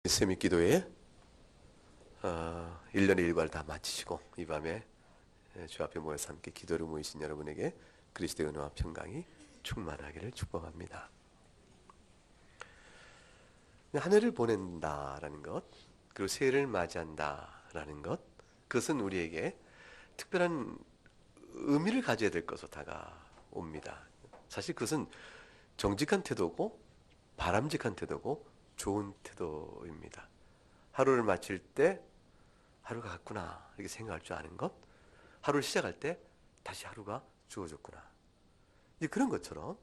세미 기도회 1년의 일과를 다 마치시고 이 밤에 주 앞에 모여서 함께 기도를 모이신 여러분에게 그리스도의 은혜와 평강이 충만하기를 축복합니다. 한 해를 보낸다라는 것, 그리고 새해를 맞이한다라는 것, 그것은 우리에게 특별한 의미를 가져야 될 것으로 다가옵니다. 사실 그것은 정직한 태도고 바람직한 태도고 좋은 태도입니다. 하루를 마칠 때 하루가 갔구나 이렇게 생각할 줄 아는 것, 하루를 시작할 때 다시 하루가 주어졌구나, 이제 그런 것처럼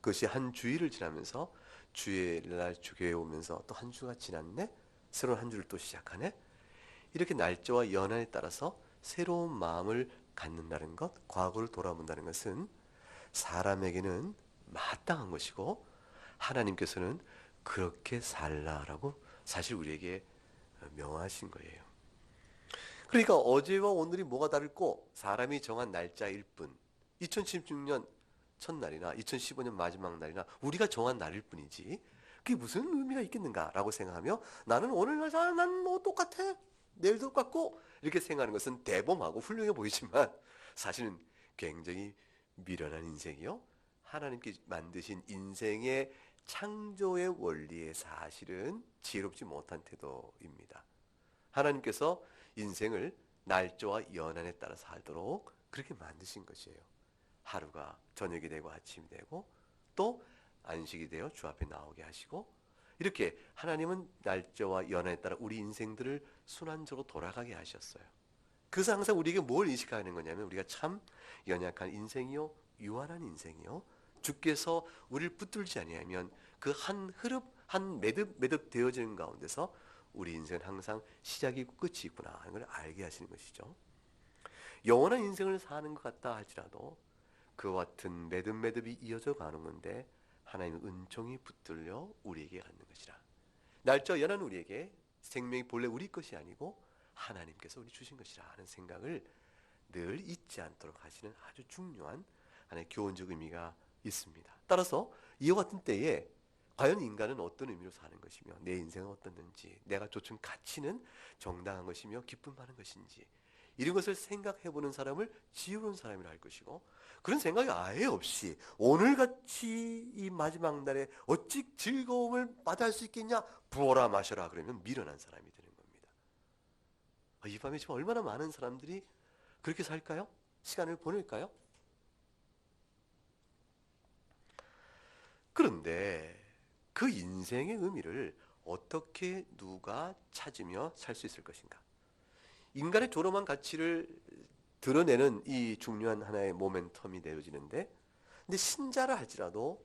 그것이 한 주일을 지나면서 주일날 주교에 오면서 또 한 주가 지났네, 새로운 한 주를 또 시작하네, 이렇게 날짜와 연한에 따라서 새로운 마음을 갖는다는 것, 과거를 돌아본다는 것은 사람에게는 마땅한 것이고 하나님께서는 그렇게 살라라고 사실 우리에게 명하신 거예요. 그러니까 어제와 오늘이 뭐가 다를고 사람이 정한 날짜일 뿐, 2016년 첫날이나 2015년 마지막 날이나 우리가 정한 날일 뿐이지 그게 무슨 의미가 있겠는가라고 생각하며 나는 오늘 난 뭐 똑같아, 내일도 똑같고 이렇게 생각하는 것은 대범하고 훌륭해 보이지만 사실은 굉장히 미련한 인생이요, 하나님께 만드신 인생의 창조의 원리에 사실은 지혜롭지 못한 태도입니다. 하나님께서 인생을 날짜와 연한에 따라 살도록 그렇게 만드신 것이에요. 하루가 저녁이 되고 아침이 되고 또 안식이 되어 주 앞에 나오게 하시고, 이렇게 하나님은 날짜와 연한에 따라 우리 인생들을 순환적으로 돌아가게 하셨어요. 그래서 항상 우리에게 뭘 인식하는 거냐면 우리가 참 연약한 인생이요, 유한한 인생이요, 주께서 우리를 붙들지 아니하면 그 한 흐름, 한 매듭 되어지는 가운데서 우리 인생은 항상 시작이 있고 끝이 있구나 하는 걸 알게 하시는 것이죠. 영원한 인생을 사는 것 같다 할지라도 그와 같은 매듭이 이어져 가는 건데 하나님의 은총이 붙들려 우리에게 갖는 것이라. 날짜 연한 우리에게 생명이 본래 우리 것이 아니고 하나님께서 우리 주신 것이라 하는 생각을 늘 잊지 않도록 하시는 아주 중요한 하나의 교훈적 의미가 있습니다. 따라서 이와 같은 때에 과연 인간은 어떤 의미로 사는 것이며 내 인생은 어떻는지, 내가 쫓은 가치는 정당한 것이며 기쁨 많은 것인지, 이런 것을 생각해보는 사람을 지혜로운 사람이라 할 것이고, 그런 생각이 아예 없이 오늘같이 이 마지막 날에 어찌 즐거움을 마다할 수 있겠냐, 부어라 마셔라 그러면 미련한 사람이 되는 겁니다. 이 밤에 지금 얼마나 많은 사람들이 그렇게 살까요? 시간을 보낼까요? 그런데 그 인생의 의미를 어떻게 누가 찾으며 살 수 있을 것인가? 인간의 조롱한 가치를 드러내는 이 중요한 하나의 모멘텀이 내어지는데, 근데 신자라 할지라도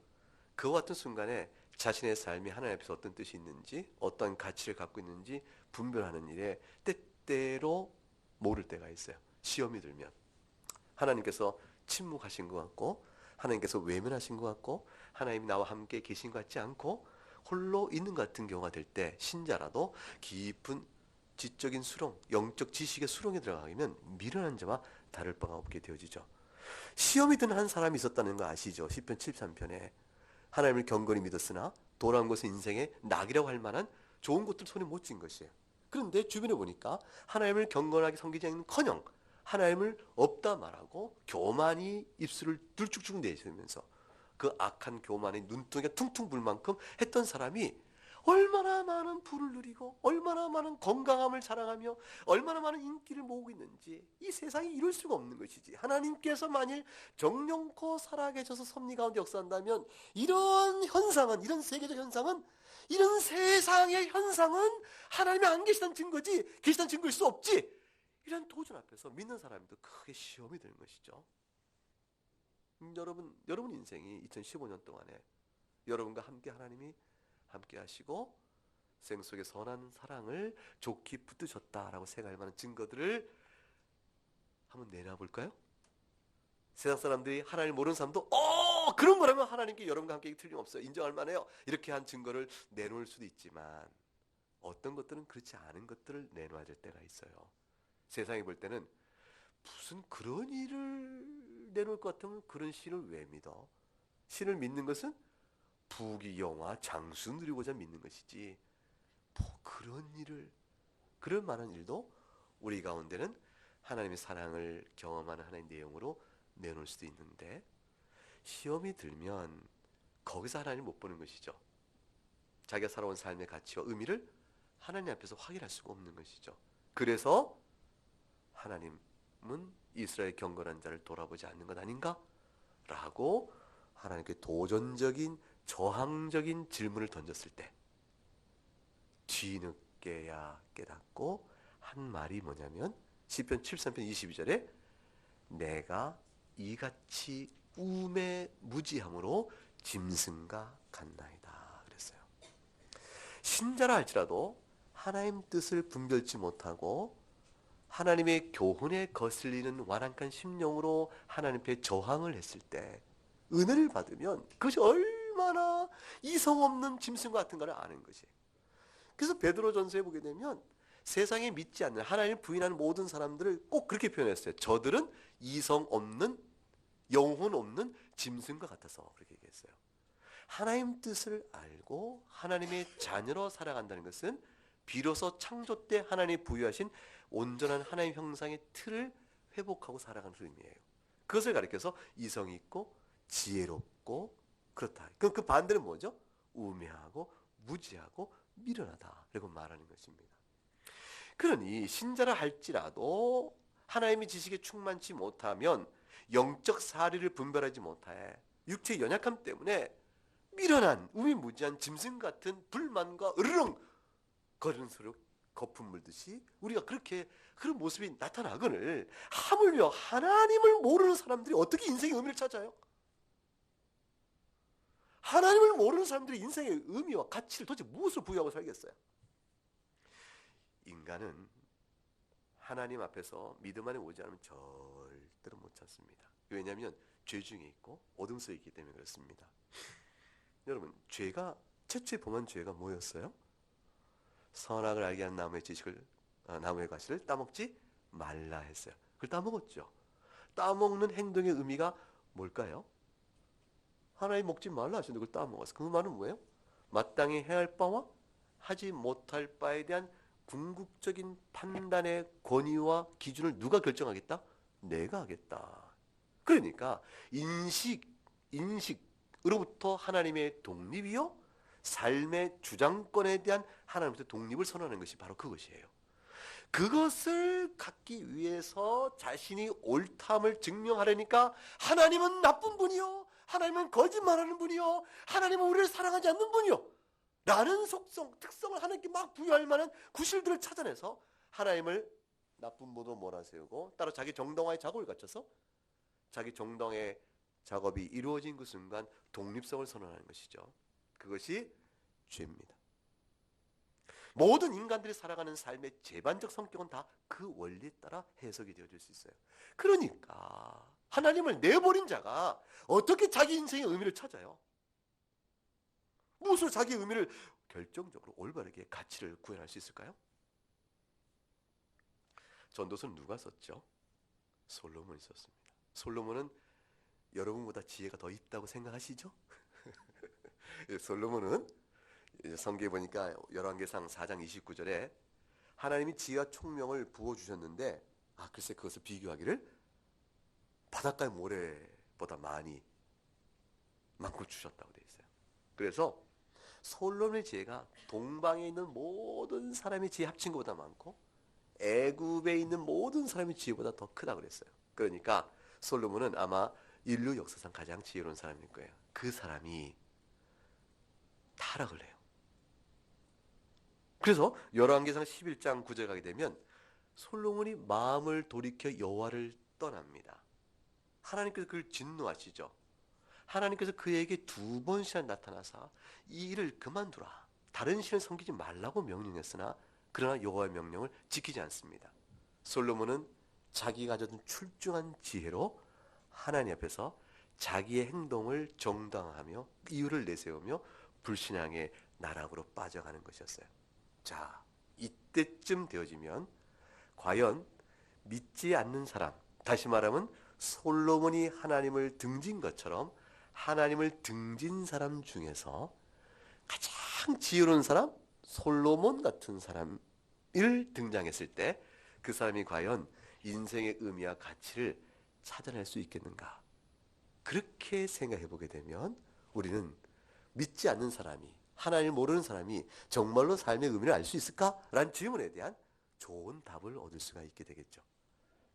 그와 같은 순간에 자신의 삶이 하나님 앞에서 어떤 뜻이 있는지, 어떤 가치를 갖고 있는지 분별하는 일에 때때로 모를 때가 있어요. 시험이 들면 하나님께서 침묵하신 것 같고, 하나님께서 외면하신 것 같고, 하나님이 나와 함께 계신 것 같지 않고 홀로 있는 것 같은 경우가 될 때 신자라도 깊은 지적인 수렁, 영적 지식의 수렁에 들어가면 미련한 자와 다를 바가 없게 되어지죠. 시험이 든 한 사람이 있었다는 거 아시죠? 시편 73편에 하나님을 경건히 믿었으나 돌아온 것은 인생의 낙이라고 할 만한 좋은 것들 손에 못 쥔 것이에요. 그런데 주변에 보니까 하나님을 경건하게 섬기지 않는커녕 하나님을 없다 말하고 교만이 입술을 들쭉쭉 내쉬면서 그 악한 교만의 눈동이가 퉁퉁 불 만큼 했던 사람이 얼마나 많은 부를 누리고 얼마나 많은 건강함을 자랑하며 얼마나 많은 인기를 모으고 있는지, 이 세상에 이룰 수가 없는 것이지. 하나님께서 만일 정령코 살아계셔서 섭리 가운데 역사한다면 이런 현상은, 이런 세계적 현상은, 이런 세상의 현상은 하나님이 안 계시다는 증거지 계시다는 증거일 수 없지. 이런 도전 앞에서 믿는 사람도 크게 시험이 되는 것이죠. 여러분 인생이 2015년 동안에 여러분과 함께 하나님이 함께 하시고 생 속에 선한 사랑을 좋게 붙드셨다라고 생각할 만한 증거들을 한번 내놔볼까요? 세상 사람들이 하나님을 모르는 사람도 그런 거라면 하나님께 여러분과 함께 틀림없어요, 인정할 만해요, 이렇게 한 증거를 내놓을 수도 있지만 어떤 것들은 그렇지 않은 것들을 내놔야 될 때가 있어요. 세상이 볼 때는 무슨 그런 일을 내놓을 것 같으면 그런 신을 왜 믿어? 신을 믿는 것은 부귀 영화 장수 누리고자 믿는 것이지 뭐 그럴 만한 일도 우리 가운데는 하나님의 사랑을 경험하는 하나의 내용으로 내놓을 수도 있는데, 시험이 들면 거기서 하나님 못 보는 것이죠. 자기가 살아온 삶의 가치와 의미를 하나님 앞에서 확인할 수가 없는 것이죠. 그래서 하나님은 이스라엘 경건한 자를 돌아보지 않는 것 아닌가? 라고 하나님께 도전적인 저항적인 질문을 던졌을 때 뒤늦게야 깨닫고 한 말이 뭐냐면, 시편 73편 22절에 내가 이같이 우매무지함으로 짐승과 같나이다 그랬어요. 신자라 할지라도 하나님 뜻을 분별치 못하고 하나님의 교훈에 거슬리는 완악한 심령으로 하나님 앞에 저항을 했을 때 은혜를 받으면 그것이 얼마나 이성 없는 짐승과 같은가를 아는 것이. 그래서 베드로전서에 보게 되면 세상에 믿지 않는, 하나님을 부인하는 모든 사람들을 꼭 그렇게 표현했어요. 저들은 이성 없는, 영혼 없는 짐승과 같아서 그렇게 얘기했어요. 하나님 뜻을 알고 하나님의 자녀로 살아간다는 것은 비로소 창조 때 하나님이 부여하신 온전한 하나님 형상의 틀을 회복하고 살아가는 의미예요. 그것을 가리켜서 이성이 있고 지혜롭고 그렇다. 그럼 그 반대는 뭐죠? 우매하고 무지하고 미련하다. 라고 말하는 것입니다. 그러니 신자라 할지라도 하나님의 지식에 충만치 못하면 영적 사리를 분별하지 못해 육체의 연약함 때문에 미련한 우미무지한 짐승 같은 불만과 으르렁 거리는 소리로 거품 물듯이 우리가 그렇게 그런 모습이 나타나거늘, 하물며 하나님을 모르는 사람들이 어떻게 인생의 의미를 찾아요? 하나님을 모르는 사람들이 인생의 의미와 가치를 도대체 무엇을 부여하고 살겠어요? 인간은 하나님 앞에서 믿음 안에 오지 않으면 절대로 못 찾습니다. 왜냐하면 죄 중에 있고 어둠 속에 있기 때문에 그렇습니다. 여러분, 죄가 최초에 범한 죄가 뭐였어요? 선악을 알게 하는 나무의 과실을 따먹지 말라 했어요. 그걸 따먹었죠. 따먹는 행동의 의미가 뭘까요? 하나님 먹지 말라 하시는데 그걸 따먹었어요. 그 말은 뭐예요? 마땅히 해야 할 바와 하지 못할 바에 대한 궁극적인 판단의 권위와 기준을 누가 결정하겠다? 내가 하겠다. 그러니까 인식으로부터 하나님의 독립이요, 삶의 주장권에 대한 하나님부터 독립을 선언하는 것이 바로 그것이에요. 그것을 갖기 위해서 자신이 옳담을 증명하려니까 하나님은 나쁜 분이요, 하나님은 거짓말하는 분이요, 하나님은 우리를 사랑하지 않는 분이요 라는 특성을 하나님께 막 부여할 만한 구실들을 찾아내서 하나님을 나쁜 분으로 몰아세우고 따로 자기 정당화의 작업을 갖춰서 자기 정당의 작업이 이루어진 그 순간 독립성을 선언하는 것이죠. 그것이 죄입니다. 모든 인간들이 살아가는 삶의 제반적 성격은 다 그 원리에 따라 해석이 되어질 수 있어요. 그러니까 하나님을 내버린 자가 어떻게 자기 인생의 의미를 찾아요? 무엇으로 자기의 의미를 결정적으로 올바르게 가치를 구현할 수 있을까요? 전도서는 누가 썼죠? 솔로몬이 썼습니다. 솔로몬은 여러분보다 지혜가 더 있다고 생각하시죠? 솔로몬은 성경에 보니까 열왕기상 4장 29절에 하나님이 지혜와 총명을 부어주셨는데 글쎄 그것을 비교하기를 바닷가의 모래보다 많고 주셨다고 되어 있어요. 그래서 솔로몬의 지혜가 동방에 있는 모든 사람의 지혜 합친 것보다 많고 애굽에 있는 모든 사람의 지혜보다 더 크다고 그랬어요. 그러니까 솔로몬은 아마 인류 역사상 가장 지혜로운 사람일 거예요. 그 사람이 타락을 해요. 그래서 열왕기상 11장 9절 가게 되면 솔로몬이 마음을 돌이켜 여호와를 떠납니다. 하나님께서 그를 진노하시죠. 하나님께서 그에게 2번씩이나 나타나서 이 일을 그만두라, 다른 신을 섬기지 말라고 명령했으나 그러나 여호와의 명령을 지키지 않습니다. 솔로몬은 자기가 가졌던 출중한 지혜로 하나님 앞에서 자기의 행동을 정당화하며 이유를 내세우며 불신앙의 나락으로 빠져가는 것이었어요. 자, 이때쯤 되어지면 과연 믿지 않는 사람, 다시 말하면 솔로몬이 하나님을 등진 것처럼 하나님을 등진 사람 중에서 가장 지혜로운 사람, 솔로몬 같은 사람을 등장했을 때 그 사람이 과연 인생의 의미와 가치를 찾아낼 수 있겠는가? 그렇게 생각해 보게 되면 우리는 믿지 않는 사람이, 하나님을 모르는 사람이 정말로 삶의 의미를 알 수 있을까? 라는 질문에 대한 좋은 답을 얻을 수가 있게 되겠죠.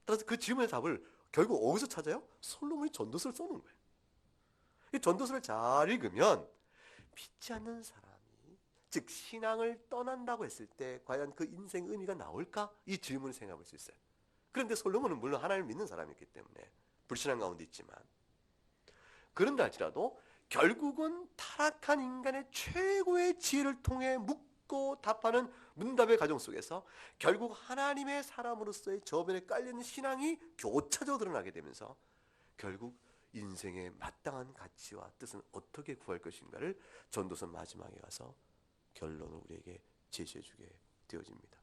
따라서 그 질문의 답을 결국 어디서 찾아요? 솔로몬이 전도서를 써놓은 거예요. 이 전도서를 잘 읽으면 믿지 않는 사람이, 즉 신앙을 떠난다고 했을 때 과연 그 인생 의미가 나올까? 이 질문을 생각해 볼 수 있어요. 그런데 솔로몬은 물론 하나님을 믿는 사람이기 때문에 불신앙 가운데 있지만, 그런다 할지라도 결국은 타락한 인간의 최고의 지혜를 통해 묻고 답하는 문답의 과정 속에서 결국 하나님의 사람으로서의 저변에 깔려있는 신앙이 교차적으로 드러나게 되면서 결국 인생의 마땅한 가치와 뜻은 어떻게 구할 것인가를 전도서 마지막에 가서 결론을 우리에게 제시해주게 되어집니다.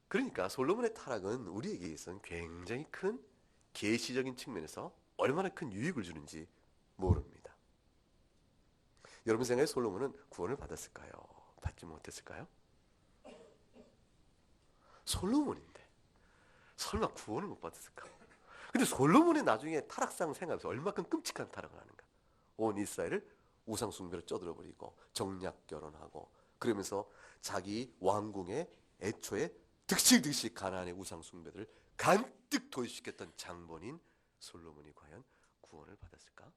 그러니까 솔로몬의 타락은 우리에게 있어서는 굉장히 큰 계시적인 측면에서 얼마나 큰 유익을 주는지 모릅니다. 여러분 생각에 솔로몬은 구원을 받았을까요? 받지 못했을까요? 솔로몬인데 설마 구원을 못 받았을까? 근데 솔로몬의 나중에 타락상을 생각해서 얼마큼 끔찍한 타락을 하는가? 온 이스라엘을 우상 숭배로 쪄들어버리고 정략 결혼하고 그러면서 자기 왕궁에 애초에 득실득실 가나안의 우상 숭배들을 간뜩 도입시켰던 장본인 솔로몬이 과연 구원을 받았을까?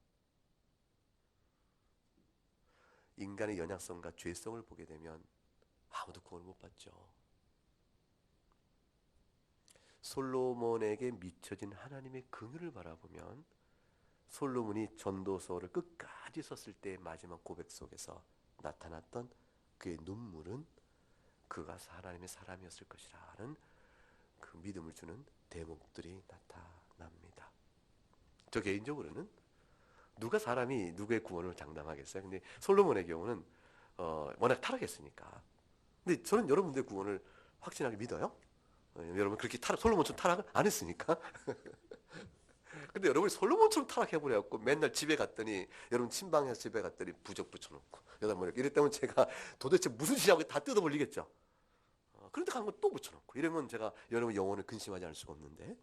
인간의 연약성과 죄성을 보게 되면 아무도 구원을 못 받죠. 솔로몬에게 미쳐진 하나님의 긍휼을 바라보면 솔로몬이 전도서를 끝까지 썼을 때의 마지막 고백 속에서 나타났던 그의 눈물은 그가 하나님의 사람이었을 것이라는 그 믿음을 주는 대목들이 나타납니다. 저 개인적으로는 누가 사람이 누구의 구원을 장담하겠어요? 근데 솔로몬의 경우는 워낙 타락했으니까. 근데 저는 여러분들의 구원을 확신하게 믿어요. 여러분 그렇게 솔로몬처럼 타락을 안 했으니까. 근데 여러분이 솔로몬처럼 타락해버려갖고 맨날 집에 갔더니 여러분 친방에서 집에 갔더니 부적 붙여놓고 여기다 뭐 이랬다면 제가 도대체 무슨 짓이냐고 다 뜯어버리겠죠. 그런데 가는 거 또 붙여놓고 이러면 제가 여러분 영혼을 근심하지 않을 수가 없는데.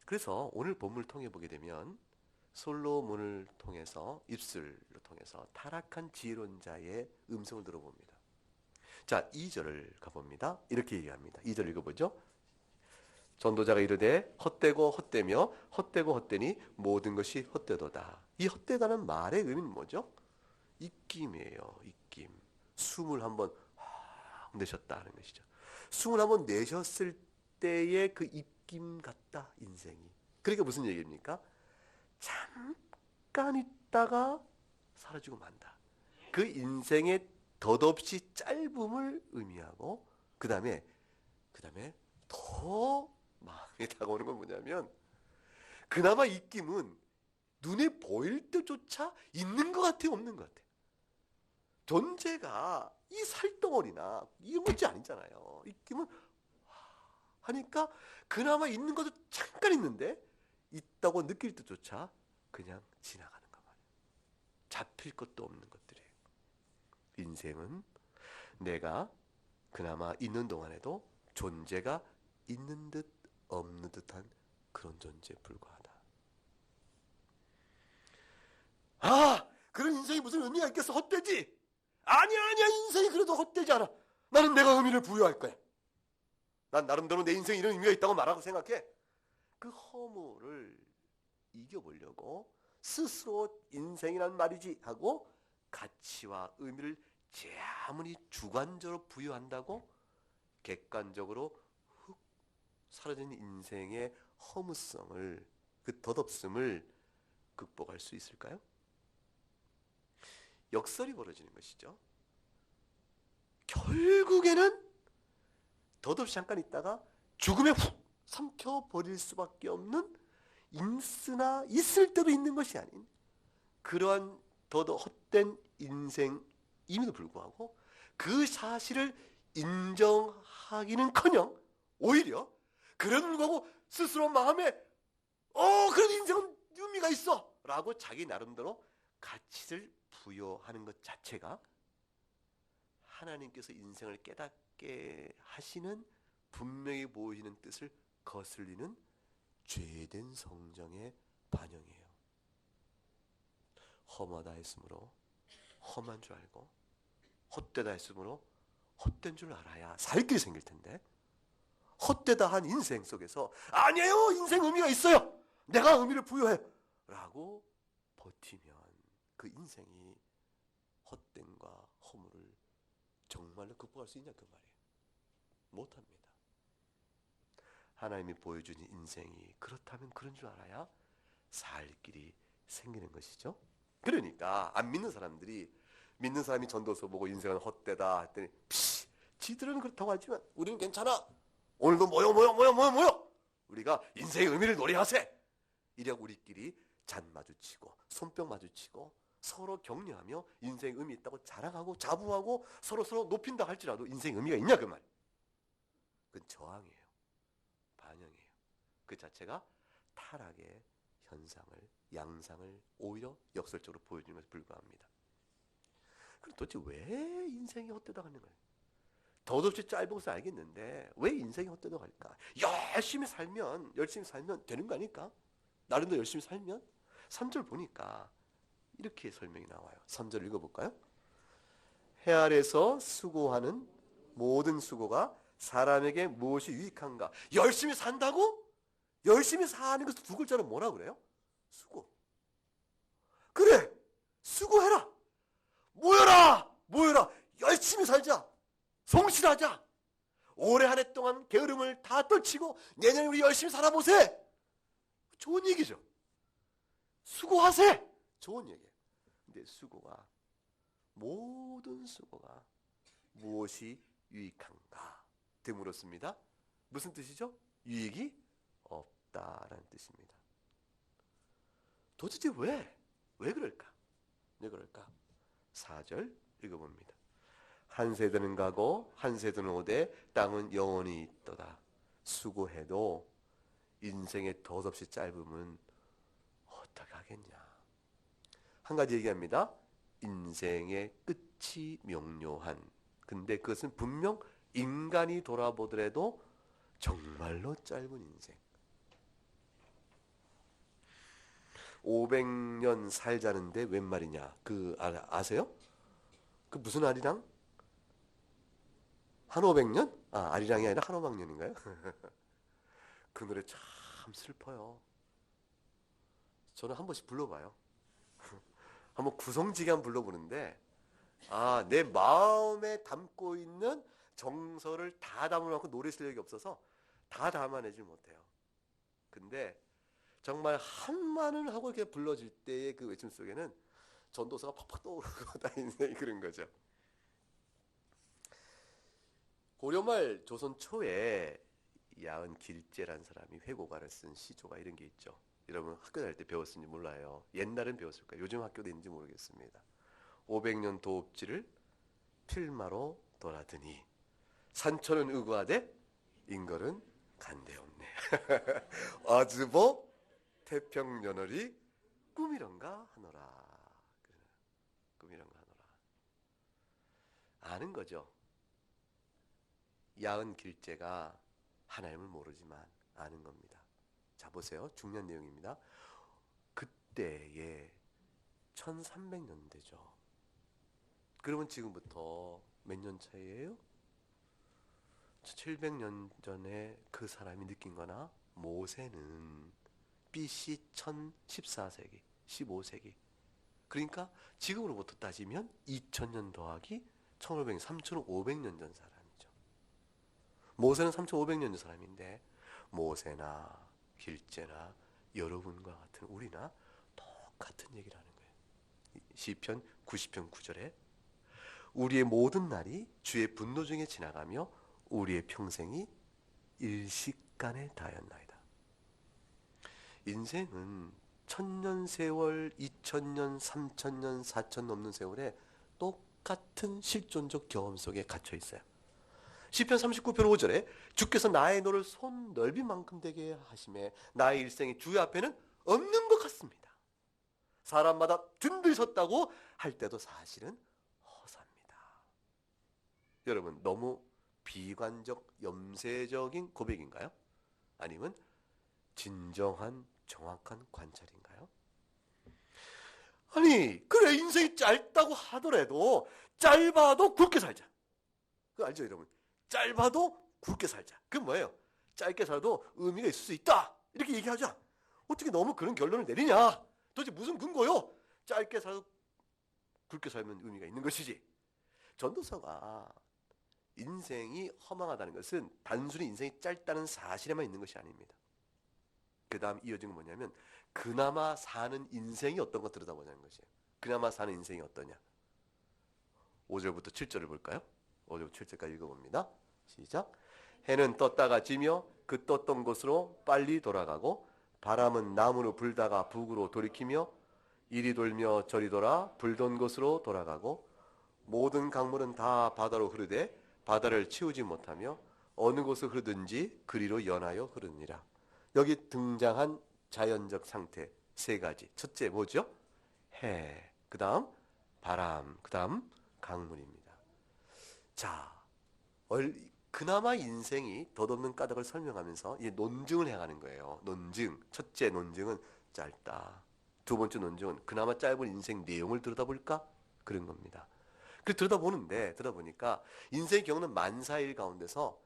그래서 오늘 본문을 통해 보게 되면 솔로몬을 통해서 입술을 통해서 타락한 지혜론자의 음성을 들어봅니다. 자, 2절을 가봅니다. 이렇게 얘기합니다. 2절 읽어보죠. 전도자가 이르되 헛되고 헛되며 헛되고 헛되니 모든 것이 헛되도다. 이 헛되다는 말의 의미는 뭐죠? 입김이에요. 입김. 숨을 한번 내셨다 하는 것이죠. 숨을 한번 내셨을 때의 그 입김 같다 인생이. 그러니까 무슨 얘기입니까? 잠깐 있다가 사라지고 만다. 그 인생의 덧없이 짧음을 의미하고 그 다음에 더 마음에 다가오는 건 뭐냐면 그나마 입김은 눈에 보일 때조차 있는 것 같아요, 없는 것 같아요. 존재가 이 살덩어리나 이런 것이 아니잖아요. 입김은 하니까 그나마 있는 것도 잠깐 있는데 있다고 느낄 때조차 그냥 지나가는 것 말이에요. 잡힐 것도 없는 것들이에요. 인생은 내가 그나마 있는 동안에도 존재가 있는 듯 없는 듯한 그런 존재에 불과하다. 그런 인생이 무슨 의미가 있겠어? 헛되지? 아니야, 인생이 그래도 헛되지 않아. 나는 내가 의미를 부여할 거야. 난 나름대로 내 인생에 이런 의미가 있다고 말하고 생각해. 그 허물을 이겨보려고 스스로 인생이란 말이지 하고 가치와 의미를 제 아무리 주관적으로 부여한다고 객관적으로 훅 사라진 인생의 허무성을, 그 덧없음을 극복할 수 있을까요? 역설이 벌어지는 것이죠. 결국에는 덧없이 잠깐 있다가 죽음에 훅 삼켜버릴 수밖에 없는 있으나 있을 때도 있는 것이 아닌 그러한 헛된 인생임에도 불구하고 그 사실을 인정하기는커녕 오히려 그래도 불구하고 스스로 마음에 그래도 인생은 의미가 있어 라고 자기 나름대로 가치를 부여하는 것 자체가 하나님께서 인생을 깨닫게 하시는 분명히 보이는 뜻을 거슬리는 죄된 성정의 반영이에요. 험하다 했으므로 험한 줄 알고, 헛되다 했으므로 헛된 줄 알아야 살 길이 생길 텐데, 헛되다 한 인생 속에서 아니에요, 인생 의미가 있어요, 내가 의미를 부여해 라고 버티면 그 인생이 헛됨과 허물을 정말로 극복할 수 있냐 그 말이에요. 못합니다. 하나님이 보여주는 인생이 그렇다면 그런 줄 알아야 살 길이 생기는 것이죠. 그러니까 안 믿는 사람들이, 믿는 사람이 전도서 보고 인생은 헛되다 했더니 지들은 그렇다고 하지만 우리는 괜찮아, 오늘도 모여 우리가 인생의 의미를 노래하세, 이래 우리끼리 잔 마주치고 손뼉 마주치고 서로 격려하며 인생의 의미 있다고 자랑하고 자부하고 서로 높인다 할지라도 인생의 의미가 있냐 그 말. 그건 저항이에요. 반영이에요. 그 자체가 타락의 현상을, 양상을 오히려 역설적으로 보여주는 것에 불과합니다. 그럼 도대체 왜 인생이 헛되다 가는 거예요? 더없이 짧은 것은 알겠는데 왜 인생이 헛되다 갈까? 열심히 살면 되는 거 아닐까? 나름대로 열심히 살면? 3절 보니까 이렇게 설명이 나와요. 3절 읽어볼까요? 해 아래서 수고하는 모든 수고가 사람에게 무엇이 유익한가? 열심히 산다고? 열심히 사는 것을 두 글자로 뭐라 그래요? 수고. 그래, 수고해라. 모여라. 열심히 살자. 성실하자. 올해 한 해 동안 게으름을 다 떨치고 내년에 우리 열심히 살아보세. 좋은 얘기죠. 수고하세. 좋은 얘기예요. 근데 모든 수고가 무엇이 유익한가? 등 물었습니다. 무슨 뜻이죠? 유익이 없다라는 뜻입니다. 도대체 왜 그럴까? 4절 읽어봅니다. 한 세대는 가고 한 세대는 오되 땅은 영원히 있도다. 수고해도 인생의 덧없이 짧음은 어떻게 하겠냐. 한 가지 얘기합니다. 인생의 끝이 명료한, 근데 그것은 분명 인간이 돌아보더라도 정말로 짧은 인생. 500년 살자는데 웬 말이냐. 아세요? 그 무슨 아리랑? 한 500년? 아리랑이 아니라 한 500년인가요? 그 노래 참 슬퍼요. 저는 한 번씩 불러봐요. 한번 구성지게 한번 불러보는데, 내 마음에 담고 있는 정서를 다 담아놓고 노래 실력이 없어서 다 담아내질 못해요. 근데 정말 한마늘 하고 이렇게 불러질 때의 그 외침 속에는 전도서가 팍팍 떠오르고 다니는 그런 거죠. 고려말 조선 초에 야은길제라는 사람이 회고가를 쓴 시조가 이런 게 있죠. 여러분 학교 다닐 때 배웠는지 몰라요. 옛날엔 배웠을 거예요. 요즘 학교도 있는지 모르겠습니다. 500년 도읍지를 필마로 돌아드니 산천은 의구하되 인걸은 간대없네. 아즈보 태평연월이 꿈이런가 하노라. 꿈이런가 하노라. 아는 거죠. 야은길제가 하나님을 모르지만 아는 겁니다. 자 보세요. 중요한 내용입니다. 그때에 1300년대죠. 그러면 지금부터 몇 년 차이예요? 700년 전에 그 사람이 느낀 거나 모세는 BC 1014세기, 15세기. 그러니까 지금으로부터 따지면 2000년 더하기 1500년, 3500년 전 사람이죠. 모세는 3500년 전 사람인데 모세나 길제나 여러분과 같은 우리나 똑같은 얘기를 하는 거예요. 시편 90편 9절에 우리의 모든 날이 주의 분노 중에 지나가며 우리의 평생이 일식간에 다였나이다. 인생은 1000년 세월, 2000년, 3000년, 4000 넘는 세월에 똑같은 실존적 경험 속에 갇혀 있어요. 시편 39편 5절에 주께서 나의 노를 손 넓이만큼 되게 하심에 나의 일생이 주의 앞에는 없는 것 같습니다. 사람마다 든든히 섰다고 할 때도 사실은 허사입니다. 여러분, 너무 비관적, 염세적인 고백인가요? 아니면 진정한 정확한 관찰인가요? 아니, 그래, 인생이 짧다고 하더라도 짧아도 굵게 살자. 그거 알죠, 여러분? 짧아도 굵게 살자. 그게 뭐예요? 짧게 살아도 의미가 있을 수 있다. 이렇게 얘기하자. 어떻게 너무 그런 결론을 내리냐? 도대체 무슨 근거요? 짧게 살아도 굵게 살면 의미가 있는 것이지. 전도서가 인생이 허망하다는 것은 단순히 인생이 짧다는 사실에만 있는 것이 아닙니다. 그 다음 이어진 건 뭐냐면 그나마 사는 인생이 어떤 거 들여다보자는 것이에요. 그나마 사는 인생이 어떠냐. 5절부터 7절을 볼까요? 5절부터 7절까지 읽어봅니다. 시작. 해는 떴다가 지며 그 떴던 곳으로 빨리 돌아가고 바람은 남으로 불다가 북으로 돌이키며 이리 돌며 저리 돌아 불던 곳으로 돌아가고 모든 강물은 다 바다로 흐르되 바다를 치우지 못하며 어느 곳으로 흐르든지 그리로 연하여 흐르니라. 여기 등장한 자연적 상태 세 가지. 첫째 뭐죠? 해. 그 다음 바람. 그 다음 강물입니다. 자, 그나마 인생이 덧없는 까닭을 설명하면서 이 논증을 해가는 거예요. 논증. 첫째 논증은 짧다. 두 번째 논증은 그나마 짧은 인생 내용을 들여다볼까? 그런 겁니다. 그 들여다보니까 인생의 경우는 만사일 가운데서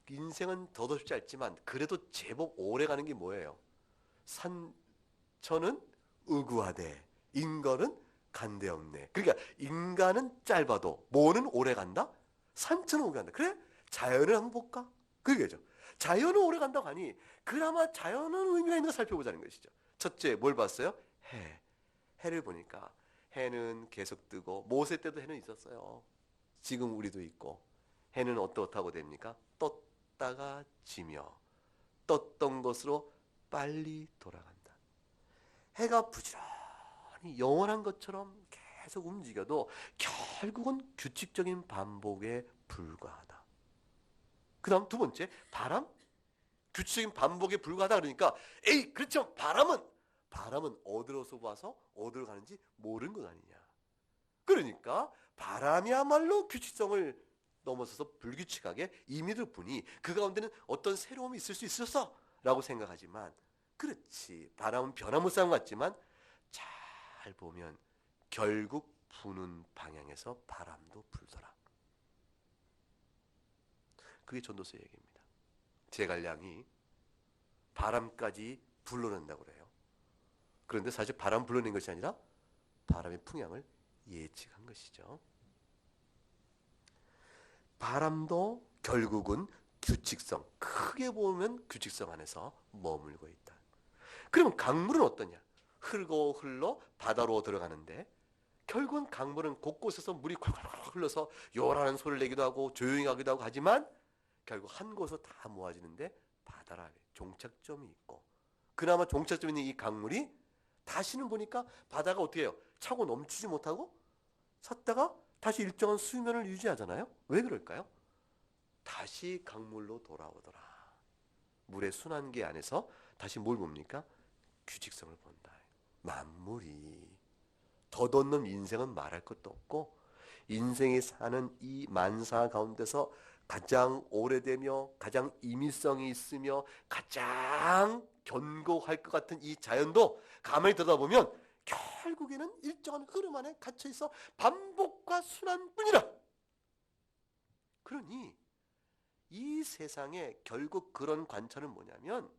인생은 더없이 짧지만 그래도 제법 오래 가는 게 뭐예요? 산천은 의구하되 인간은 간대없네. 그러니까 인간은 짧아도 뭐는 오래 간다? 산천은 오래 간다. 그래? 자연을 한번 볼까? 그게죠. 자연은 오래 간다고 하니 그나마 자연은 의미가 있는 걸 살펴보자는 것이죠. 첫째 뭘 봤어요? 해. 해를 보니까 해는 계속 뜨고 모세 때도 해는 있었어요. 지금 우리도 있고 해는 어떻다고 됩니까? 떴다가 지며 떴던 것으로 빨리 돌아간다. 해가 부지런히 영원한 것처럼 계속 움직여도 결국은 규칙적인 반복에 불과하다. 그 다음 두 번째 바람? 규칙적인 반복에 불과하다 그러니까 에이 그렇죠. 바람은 어디로서 와서 어디로 가는지 모르는 것 아니냐. 그러니까 바람이야말로 규칙성을 넘어서서 불규칙하게 임의를 부니 그 가운데는 어떤 새로움이 있을 수 있었어 라고 생각하지만 그렇지 바람은 변화무쌍 사람 같지만 잘 보면 결국 부는 방향에서 바람도 불더라. 그게 전도서 얘기입니다. 제갈량이 바람까지 불러낸다고 그래요. 그런데 사실 바람 불러낸 것이 아니라 바람의 풍향을 예측한 것이죠. 바람도 결국은 규칙성, 크게 보면 규칙성 안에서 머물고 있다. 그럼 강물은 어떠냐? 흐르고 흘러 바다로 들어가는데 결국은 강물은 곳곳에서 물이 콸콸콸 흘러서 요란한 소리를 내기도 하고 조용히 하기도 하고 하지만 결국 한 곳으로 다 모아지는데 바다라 종착점이 있고 그나마 종착점 있는 이 강물이 다시는 보니까 바다가 어떻게 해요? 차고 넘치지 못하고 섰다가 다시 일정한 수면을 유지하잖아요. 왜 그럴까요? 다시 강물로 돌아오더라. 물의 순환계 안에서 다시 뭘 봅니까? 규칙성을 본다. 만물이 덧없는 인생은 말할 것도 없고 인생이 사는 이 만사 가운데서 가장 오래되며 가장 임의성이 있으며 가장 견고할 것 같은 이 자연도 가만히 들여다보면 결국에는 일정한 흐름 안에 갇혀있어 반복과 순환뿐이라. 그러니 이 세상에 결국 그런 관찰은 뭐냐면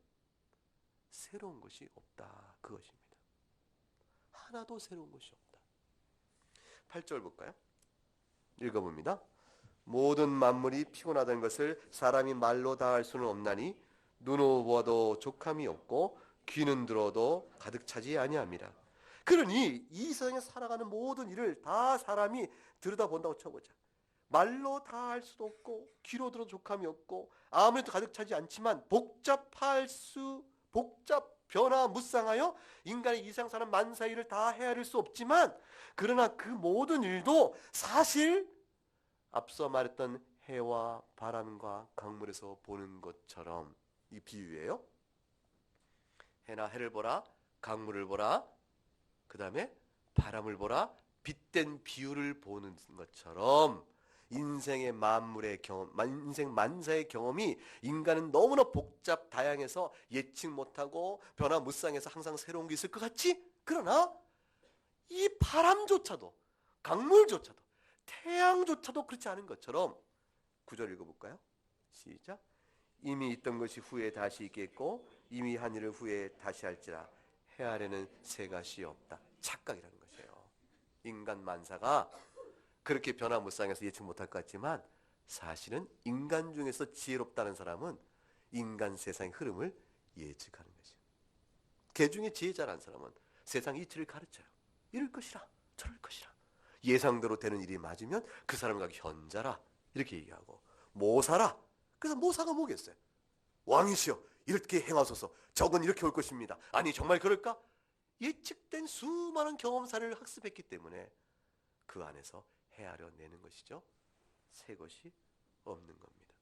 새로운 것이 없다. 그것입니다. 하나도 새로운 것이 없다. 8절 볼까요? 읽어봅니다. 모든 만물이 피곤하다는 것을 사람이 말로 다 할 수는 없나니 눈으로 보아도 족함이 없고 귀는 들어도 가득 차지 아니함이라. 그러니 이 세상에 살아가는 모든 일을 다 사람이 들여다본다고 쳐보자. 말로 다 할 수도 없고 귀로 들어도 족함이 없고 아무래도 가득 차지 않지만 변화무쌍하여 인간의 이상사는 만사 일을 다 헤아릴 수 없지만 그러나 그 모든 일도 사실 앞서 말했던 해와 바람과 강물에서 보는 것처럼 이 비유예요. 해나 해를 보라, 강물을 보라, 그 다음에 바람을 보라 빛된 비유를 보는 것처럼 인생의 만물의 경험, 인생 만사의 경험이 인간은 너무나 복잡 다양해서 예측 못하고 변화무쌍해서 항상 새로운 게 있을 것 같지? 그러나 이 바람조차도 강물조차도 태양조차도 그렇지 않은 것처럼 구절 읽어볼까요? 시작. 이미 있던 것이 후에 다시 있겠고 이미 한 일을 후에 다시 할지라 해 아래는 새 것이 없다. 착각이라는 것이에요. 인간 만사가 그렇게 변화무쌍해서 예측 못할 것 같지만 사실은 인간 중에서 지혜롭다는 사람은 인간 세상의 흐름을 예측하는 것이에요. 개 중에 지혜 잘하는 사람은 세상 이치를 가르쳐요. 이럴 것이라 저럴 것이라 예상대로 되는 일이 맞으면 그 사람과 현자라 이렇게 얘기하고 모사라. 그래서 모사가 뭐겠어요? 왕이시여 이렇게 행하소서 적은 이렇게 올 것입니다. 아니 정말 그럴까? 예측된 수많은 경험사를 학습했기 때문에 그 안에서 헤아려내는 것이죠. 새 것이 없는 겁니다.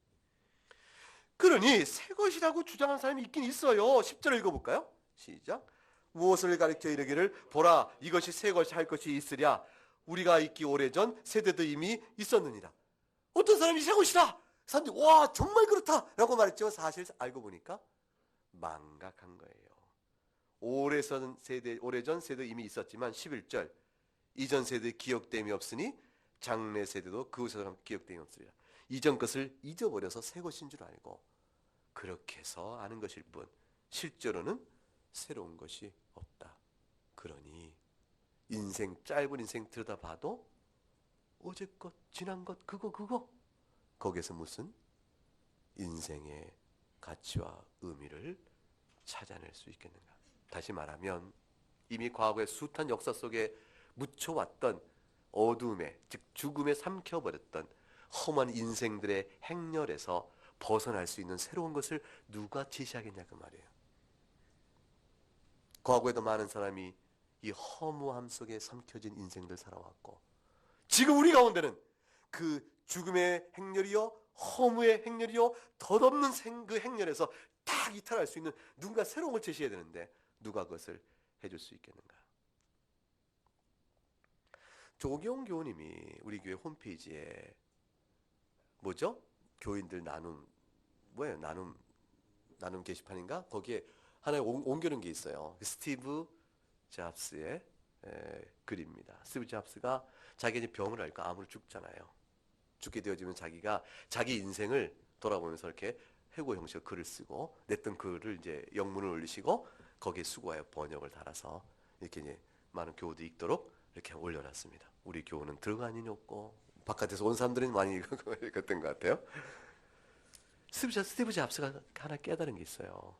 그러니 새 것이라고 주장하는 사람이 있긴 있어요. 10절 읽어볼까요? 시작. 무엇을 가리켜 이르기를 보라 이것이 새 것이 할 것이 있으랴 우리가 있기 오래전 세대도 이미 있었느니라. 어떤 사람이 새 것이다. 사람들이 와 정말 그렇다 라고 말했지만 사실 알고 보니까 망각한 거예요. 오래전 세대 이미 있었지만 11절 이전 세대 기억됨이 없으니 장래 세대도 그것에서 기억됨이 없으리라. 이전 것을 잊어버려서 새 것인 줄 알고 그렇게 해서 아는 것일 뿐 실제로는 새로운 것이 없다. 그러니 짧은 인생 들여다봐도 어제 것 지난 것 그거 거기에서 무슨 인생의 가치와 의미를 찾아낼 수 있겠는가. 다시 말하면 이미 과거의 숱한 역사 속에 묻혀왔던 어둠에 즉 죽음에 삼켜버렸던 험한 인생들의 행렬에서 벗어날 수 있는 새로운 것을 누가 제시하겠냐 그 말이에요. 과거에도 많은 사람이 이 허무함 속에 삼켜진 인생들 살아왔고 지금 우리 가운데는 그 죽음의 행렬이요 허무의 행렬이요 덧없는 그 행렬에서 딱 이탈할 수 있는 누군가 새로운 걸 제시해야 되는데 누가 그것을 해줄 수 있겠는가. 조기용 교우님이 우리 교회 홈페이지에 뭐죠? 교인들 뭐예요? 나눔 게시판인가? 거기에 하나에 옮겨놓은 게 있어요. 스티브 잡스의 글입니다. 스티브 잡스가 자기가 이제 병을 앓고 암으로 죽잖아요. 죽게 되어지면 자기가 자기 인생을 돌아보면서 이렇게 회고 형식으로 글을 쓰고 냈던 글을 이제 영문을 올리시고 거기에 수고하여 번역을 달아서 이렇게 이제 많은 교우도 읽도록 이렇게 올려놨습니다. 우리 교우는 들어가니 없고 바깥에서 온 사람들은 많이 읽었던 것 같아요. 스티브 잡스가 하나 깨달은 게 있어요.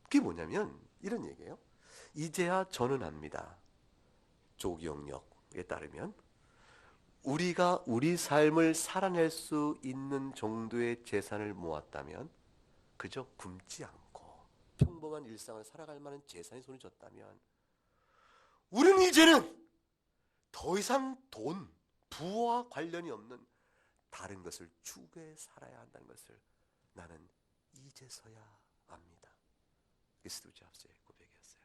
그게 뭐냐면 이런 얘기예요. 이제야 저는 압니다. 조기영역에 따르면 우리가 우리 삶을 살아낼 수 있는 정도의 재산을 모았다면 그저 굶지 않고 평범한 일상을 살아갈 만한 재산이 손에 졌다면 우리는 이제는 더 이상 돈, 부와 관련이 없는 다른 것을 추구해 살아야 한다는 것을 나는 이제서야 압니다. 스티브 잡스의 고백이었어요.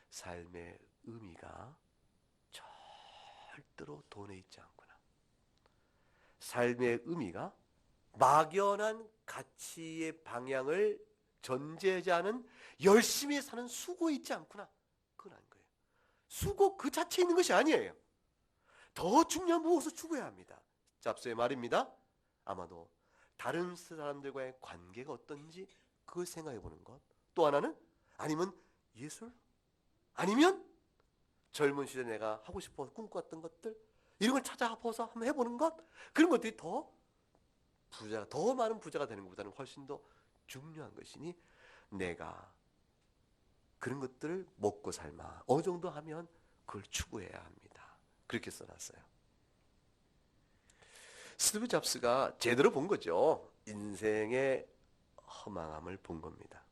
삶의 의미가 절대로 돈에 있지 않구나. 삶의 의미가 막연한 가치의 방향을 전제하지 않은 열심히 사는 수고에 있지 않구나. 그건 아닌 거예요. 수고 그 자체에 있는 것이 아니에요. 더 중요한 무엇을 추구해야 합니다. 잡스의 말입니다. 아마도 다른 사람들과의 관계가 어떤지 그걸 생각해 보는 것. 또 하나는 아니면 예술? 아니면 젊은 시절에 내가 하고 싶어서 꿈꿨던 것들 이런 걸 찾아보서 한번 해보는 것. 그런 것들이 더 많은 부자가 되는 것보다는 훨씬 더 중요한 것이니 내가 그런 것들을 먹고 살마 어느 정도 하면 그걸 추구해야 합니다. 그렇게 써놨어요. 스티브 잡스가 제대로 본 거죠. 인생의 허망함을 본 겁니다.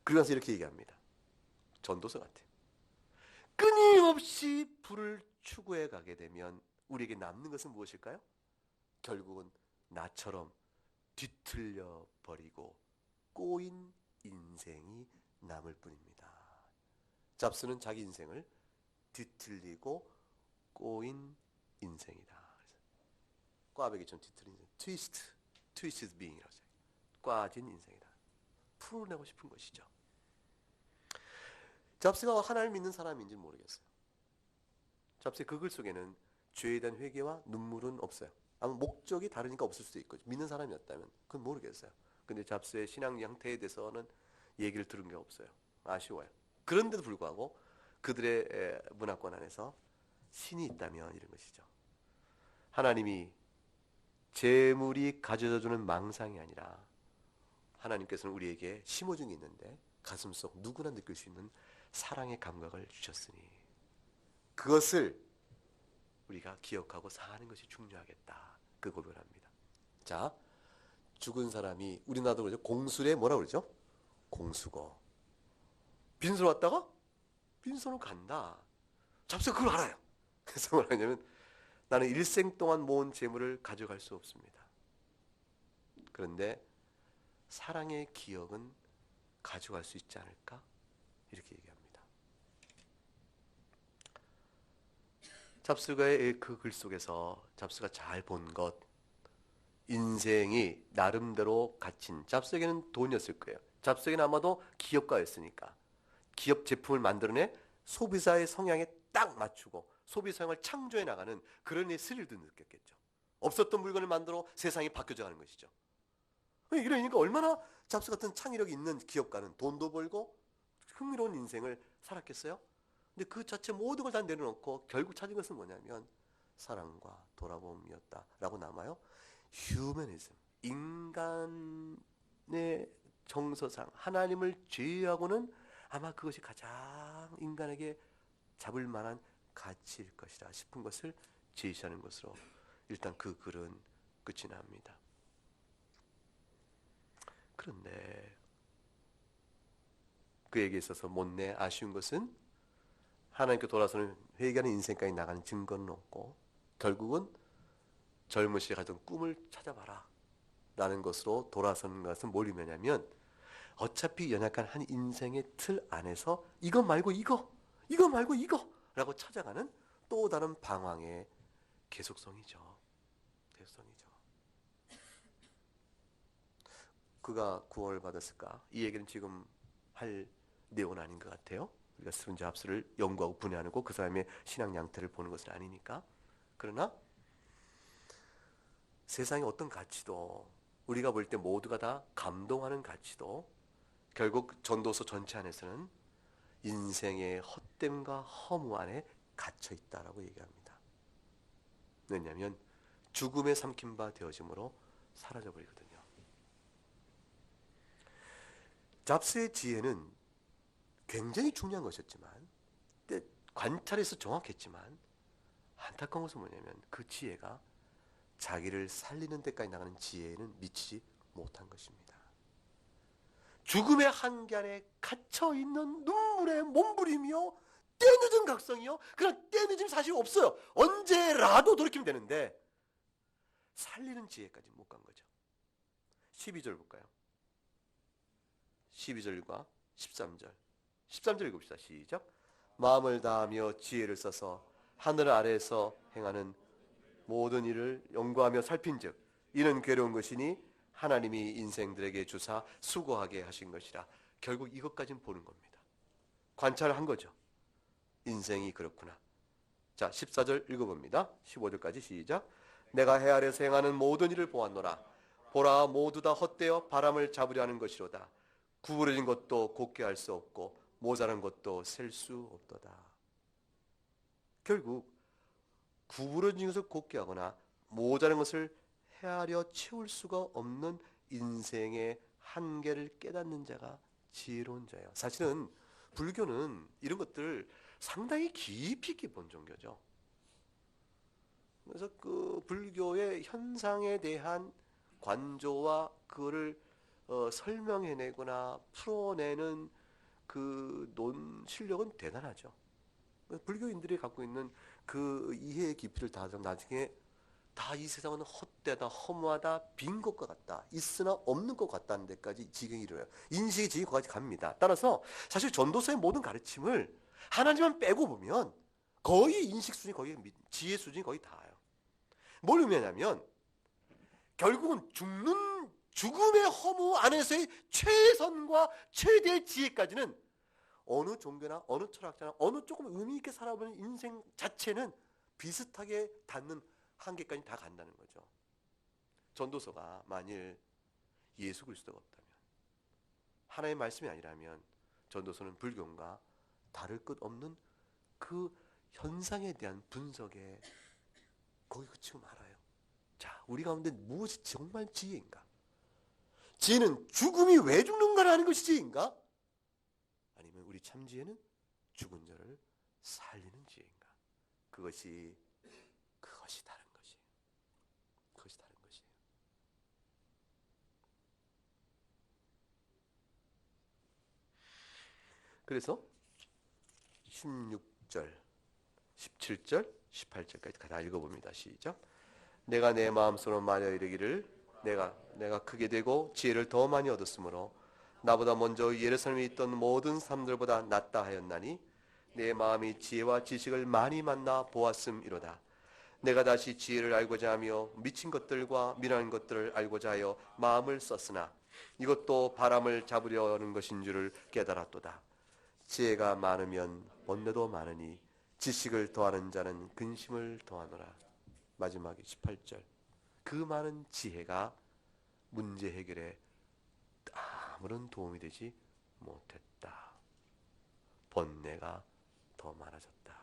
그러면서 이렇게 얘기합니다. 전도서 같아요. 끊임없이 불을 추구해 가게 되면 우리에게 남는 것은 무엇일까요? 결국은 나처럼 뒤틀려 버리고 꼬인 인생이 남을 뿐입니다. 잡스는 자기 인생을 뒤틀리고 꼬인 인생이다. 꽈배기처럼 뒤틀린 인생. twisted being이라고 해요. 꽈진 인생이다. 풀어내고 싶은 것이죠. 잡스가 하나님을 믿는 사람인지 모르겠어요. 잡스의 그 글 속에는 죄에 대한 회개와 눈물은 없어요. 아마 목적이 다르니까 없을 수도 있고 믿는 사람이었다면 그건 모르겠어요. 근데 잡스의 신앙 양태에 대해서는 얘기를 들은 게 없어요. 아쉬워요. 그런데도 불구하고 그들의 문화권 안에서 신이 있다면 이런 것이죠. 하나님이 재물이 가져다주는 망상이 아니라 하나님께서는 우리에게 심어준 게 있는데 가슴속 누구나 느낄 수 있는 사랑의 감각을 주셨으니 그것을 우리가 기억하고 사는 것이 중요하겠다. 그 고백을 합니다. 자, 죽은 사람이 우리나라도 그러죠. 공술에 뭐라 그러죠? 공수고. 빈손 왔다가 빈손으로 간다. 잡스가 그걸 알아요. 그래서 뭐라 하냐면 나는 일생 동안 모은 재물을 가져갈 수 없습니다. 그런데 사랑의 기억은 가져갈 수 있지 않을까? 이렇게 얘기합니다. 잡스가의 그 글 속에서 잡스가 잘 본 것, 인생이 나름대로 갇힌, 잡스에게는 돈이었을 거예요. 잡스에게는 아마도 기업가였으니까 기업 제품을 만들어내 소비자의 성향에 딱 맞추고 소비 성향을 창조해 나가는 그런 의 스릴도 느꼈겠죠. 없었던 물건을 만들어 세상이 바뀌어져 가는 것이죠. 이러니까 얼마나 잡스 같은 창의력이 있는 기업가는 돈도 벌고 흥미로운 인생을 살았겠어요? 근데 그 자체 모든 걸 다 내려놓고 결국 찾은 것은 뭐냐면 사랑과 돌아봄이었다라고 남아요. 휴머니즘, 인간의 정서상 하나님을 제외하고는 아마 그것이 가장 인간에게 잡을 만한 가치일 것이라 싶은 것을 제시하는 것으로 일단 그 글은 끝이 납니다. 그런데 그에게 있어서 못내 아쉬운 것은 하나님께 돌아서는 회개하는 인생까지 나가는 증거는 없고 결국은 젊은 시절에 가졌던 꿈을 찾아봐라 라는 것으로 돌아서는 것은 뭘 의미하냐면 어차피 연약한 한 인생의 틀 안에서 이거 말고 이거 말고 이거 라고 찾아가는 또 다른 방황의 계속성이죠. 계속성이죠. 그가 구원을 받았을까? 이 얘기는 지금 할 내용은 아닌 것 같아요. 우리가 스폰지 합스를 연구하고 분해하고 그 사람의 신앙 양태를 보는 것은 아니니까. 그러나 세상의 어떤 가치도 우리가 볼 때 모두가 다 감동하는 가치도 결국 전도서 전체 안에서는 인생의 헛됨과 허무 안에 갇혀 있다라고 얘기합니다. 왜냐하면 죽음에 삼킨 바 되어짐으로 사라져버리거든요. 잡스의 지혜는 굉장히 중요한 것이었지만 관찰해서 정확했지만 안타까운 것은 뭐냐면 그 지혜가 자기를 살리는 데까지 나가는 지혜에는 미치지 못한 것입니다. 죽음의 한계 안에 갇혀있는 눈물의 몸부림이요 때늦은 각성이요 그런 때늦은 사실 없어요. 언제라도 돌이키면 되는데 살리는 지혜까지 못 간 거죠. 12절 볼까요? 12절과 13절 13절 읽읍시다. 시작. 마음을 다하며 지혜를 써서 하늘 아래에서 행하는 모든 일을 연구하며 살핀즉 이는 괴로운 것이니 하나님이 인생들에게 주사 수고하게 하신 것이라. 결국 이것까지는 보는 겁니다. 관찰한 거죠. 인생이 그렇구나. 자, 14절 읽어봅니다. 15절까지 시작. 내가 해 아래에서 행하는 모든 일을 보았노라. 보라 모두 다 헛되어 바람을 잡으려 하는 것이로다. 구부러진 것도 곱게 할 수 없고 모자란 것도 셀 수 없도다. 결국 구부러진 것을 곱게 하거나 모자란 것을 헤아려 채울 수가 없는 인생의 한계를 깨닫는 자가 지혜로운 자예요. 사실은 불교는 이런 것들을 상당히 깊이 있게 본 종교죠. 그래서 그 불교의 현상에 대한 관조와 그거를 설명해내거나 풀어내는 그 실력은 대단하죠. 불교인들이 갖고 있는 그 이해의 깊이를 다 나중에 다 이 세상은 헛되다, 허무하다, 빈 것과 같다, 있으나 없는 것 같다는 데까지 지경이 이르러요. 인식이 지경까지 갑니다. 따라서 사실 전도서의 모든 가르침을 하나님만 빼고 보면 거의 인식 수준이 거의 지혜 수준이 거의 다예요. 뭘 의미하냐면 결국은 죽음의 허무 안에서의 최선과 최대의 지혜까지는 어느 종교나 어느 철학자나 어느 조금 의미 있게 살아보는 인생 자체는 비슷하게 닿는 한계까지 다 간다는 거죠. 전도서가 만일 예수 그리스도가 없다면, 하나님의 말씀이 아니라면 전도서는 불교가 다를 것 없는 그 현상에 대한 분석에 거기 그치고 말아요. 자, 우리 가운데 무엇이 정말 지혜인가? 지혜는 죽음이 왜 죽는가라는 것이 지혜인가? 아니면 우리 참 지혜는 죽은 자를 살리는 지혜인가? 그것이 다른 것이에요. 그것이 다른 것이에요. 그래서 16절, 17절, 18절까지 다 읽어봅니다. 시작. 내가 내 마음속으로 말하여 이르기를 내가 크게 되고 지혜를 더 많이 얻었으므로 나보다 먼저 예루살렘에 있던 모든 사람들보다 낫다 하였나니 내 마음이 지혜와 지식을 많이 만나 보았음이로다. 내가 다시 지혜를 알고자 하며 미친 것들과 미련한 것들을 알고자 하여 마음을 썼으나 이것도 바람을 잡으려는 것인 줄을 깨달았도다. 지혜가 많으면 번뇌도 많으니 지식을 더하는 자는 근심을 더하노라. 마지막에 18절. 그 많은 지혜가 문제 해결에 아무런 도움이 되지 못했다. 번뇌가 더 많아졌다.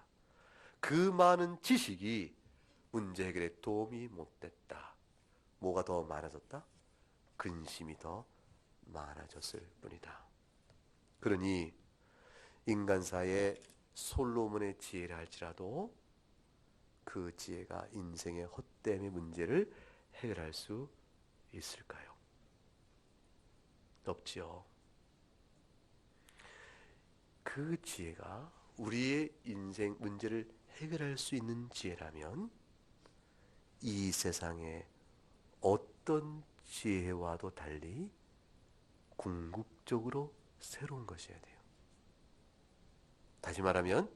그 많은 지식이 문제 해결에 도움이 못됐다. 뭐가 더 많아졌다? 근심이 더 많아졌을 뿐이다. 그러니 인간사의 솔로몬의 지혜라 할지라도 그 지혜가 인생의 헛됨의 문제를 해결할 수 있을까요? 없지요. 그 지혜가 우리의 인생 문제를 해결할 수 있는 지혜라면 이 세상의 어떤 지혜와도 달리 궁극적으로 새로운 것이어야 돼요. 다시 말하면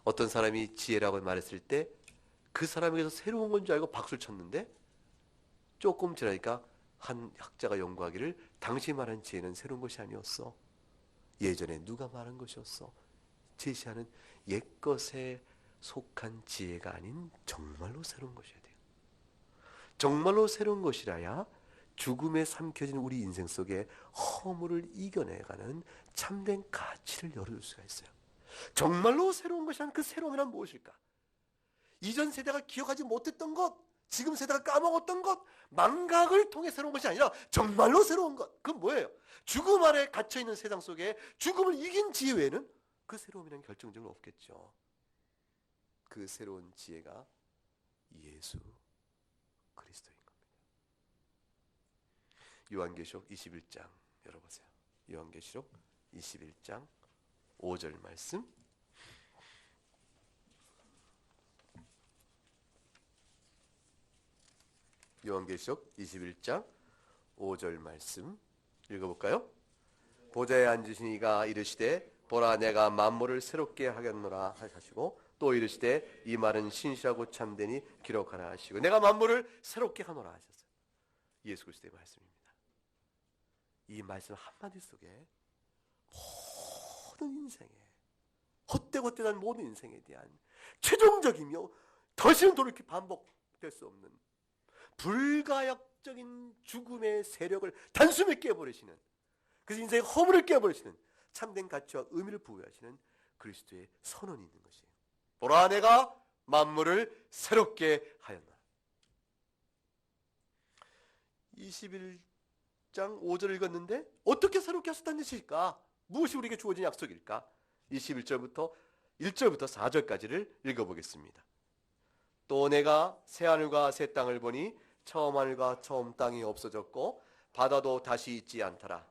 어떤 사람이 지혜라고 말했을 때 그 사람에게서 새로운 건 줄 알고 박수를 쳤는데 조금 지나니까 한 학자가 연구하기를 당시 말한 지혜는 새로운 것이 아니었어. 예전에 누가 말한 것이었어. 제시하는 옛것에 속한 지혜가 아닌 정말로 새로운 것이어야 돼요. 정말로 새로운 것이라야 죽음에 삼켜진 우리 인생 속에 허물을 이겨내가는 참된 가치를 열어줄 수가 있어요. 정말로 새로운 것이란 그 새로움이란 무엇일까? 이전 세대가 기억하지 못했던 것, 지금 세대가 까먹었던 것, 망각을 통해 새로운 것이 아니라 정말로 새로운 것. 그건 뭐예요? 죽음 아래 갇혀있는 세상 속에 죽음을 이긴 지혜 외에는 그 새로움이라는 결정적으로 없겠죠. 그 새로운 지혜가 예수 그리스도인 겁니다. 요한계시록 21장 열어보세요. 요한계시록 21장 5절 말씀. 요한계시록 21장 5절 말씀 읽어볼까요? 보좌에 앉으신 이가 이르시되 보라 내가 만물을 새롭게 하겠노라 하시고 또 이르시되 이 말은 신실하고 참되니 기록하라 하시고 내가 만물을 새롭게 하노라 하셨어요. 예수 그리스도의 말씀입니다. 이 말씀 한마디 속에 모든 인생에 헛되고 헛되한 모든 인생에 대한 최종적이며 다시는 돌이켜 반복될 수 없는 불가역적인 죽음의 세력을 단숨에 깨버리시는, 그래서 인생의 허물을 깨버리시는 참된 가치와 의미를 부여하시는 그리스도의 선언이 있는 것이에요. 보라 내가 만물을 새롭게 하였나. 21장 5절을 읽었는데 어떻게 새롭게 하셨다는 뜻일까? 무엇이 우리에게 주어진 약속일까? 21절부터 1절부터 4절까지를 읽어보겠습니다. 또 내가 새 하늘과 새 땅을 보니 처음 하늘과 처음 땅이 없어졌고 바다도 다시 있지 않더라.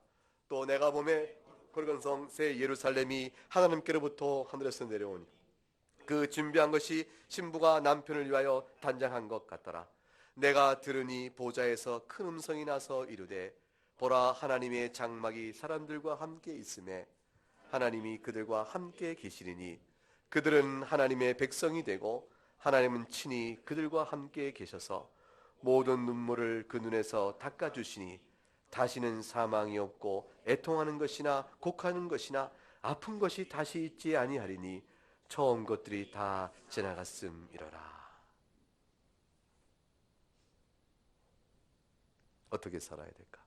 또 내가 보매 거룩한 성 새 예루살렘이 하나님께로부터 하늘에서 내려오니 그 준비한 것이 신부가 남편을 위하여 단장한 것 같더라. 내가 들으니 보좌에서 큰 음성이 나서 이르되 보라 하나님의 장막이 사람들과 함께 있음에 하나님이 그들과 함께 계시리니 그들은 하나님의 백성이 되고 하나님은 친히 그들과 함께 계셔서 모든 눈물을 그 눈에서 닦아주시니 다시는 사망이 없고 애통하는 것이나 곡하는 것이나 아픈 것이 다시 있지 아니하리니 처음 것들이 다 지나갔음이로라. 어떻게 살아야 될까?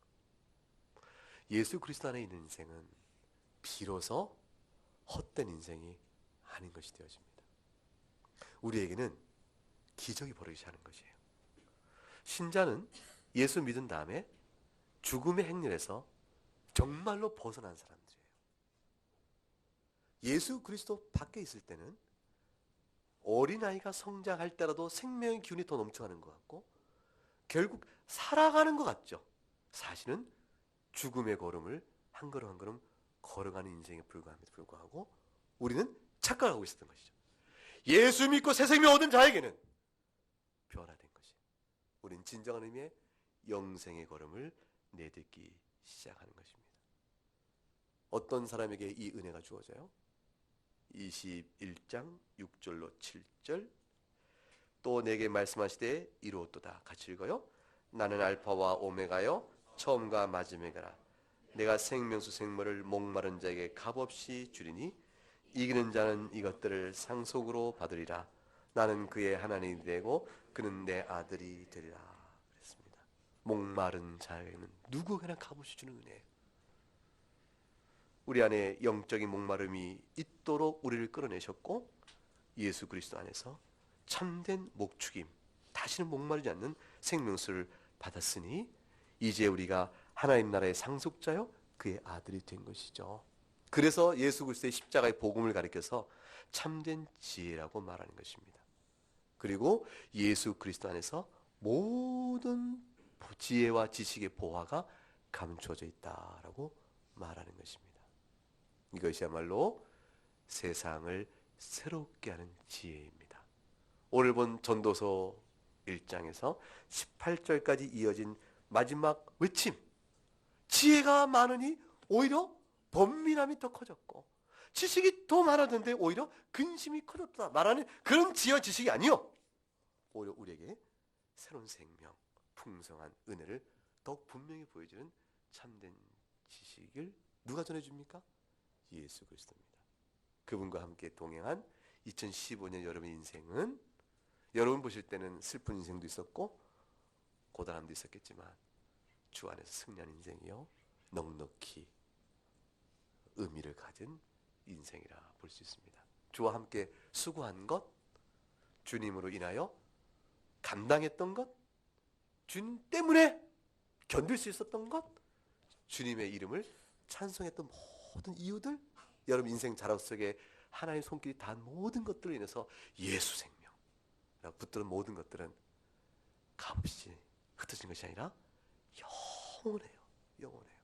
예수 그리스도 안에 있는 인생은 비로소 헛된 인생이 아닌 것이 되어집니다. 우리에게는 기적이 벌어지지 않은 것이에요. 신자는 예수 믿은 다음에 죽음의 행렬에서 정말로 벗어난 사람들이에요. 예수 그리스도 밖에 있을 때는 어린아이가 성장할 때라도 생명의 기운이 더 넘쳐가는 것 같고 결국 살아가는 것 같죠. 사실은 죽음의 걸음을 한 걸음 한 걸음 걸어가는 인생에 불과함에도 불구하고 우리는 착각하고 있었던 것이죠. 예수 믿고 새 생명 얻은 자에게는 변화된 것이. 우린 진정한 의미의 영생의 걸음을 내딛기 시작하는 것입니다. 어떤 사람에게 이 은혜가 주어져요? 21장 6절로 7절 또 내게 말씀하시되 이루었도다. 같이 읽어요. 나는 알파와 오메가요 처음과 마지막이라. 내가 생명수 생물을 목마른 자에게 값없이 주리니 이기는 자는 이것들을 상속으로 받으리라. 나는 그의 하나님이 되고 그는 내 아들이 되리라. 그랬습니다. 목마른 자에게는 누구에게나 값없이 주는 은혜예요. 우리 안에 영적인 목마름이 있도록 우리를 끌어내셨고 예수 그리스도 안에서 참된 목축임, 다시는 목마르지 않는 생명수를 받았으니 이제 우리가 하나님 나라의 상속자요 그의 아들이 된 것이죠. 그래서 예수 그리스도의 십자가의 복음을 가리켜서 참된 지혜라고 말하는 것입니다. 그리고 예수 그리스도 안에서 모든 지혜와 지식의 보화가 감춰져 있다라고 말하는 것입니다. 이것이야말로 세상을 새롭게 하는 지혜입니다. 오늘 본 전도서 1장에서 18절까지 이어진 마지막 외침. 지혜가 많으니 오히려 번민함이 더 커졌고 지식이 더 많았는데 오히려 근심이 커졌다 말하는 그런 지혜와 지식이 아니요. 오히려 우리에게 새로운 생명, 풍성한 은혜를 더욱 분명히 보여주는 참된 지식을 누가 전해줍니까? 예수 그리스도입니다. 그분과 함께 동행한 2015년 여러분의 인생은 여러분 보실 때는 슬픈 인생도 있었고 고단함도 있었겠지만 주 안에서 승리한 인생이요 넉넉히 의미를 가진 인생이라 볼 수 있습니다. 주와 함께 수고한 것, 주님으로 인하여 감당했던 것, 주님 때문에 견딜 수 있었던 것, 주님의 이름을 찬송했던 모든 이유들, 여러분 인생 자락 속에 하나님의 손길이 닿은 모든 것들로 인해서 예수 생명 붙들은 모든 것들은 값없이 흩어진 것이 아니라 영원해요. 영원해요.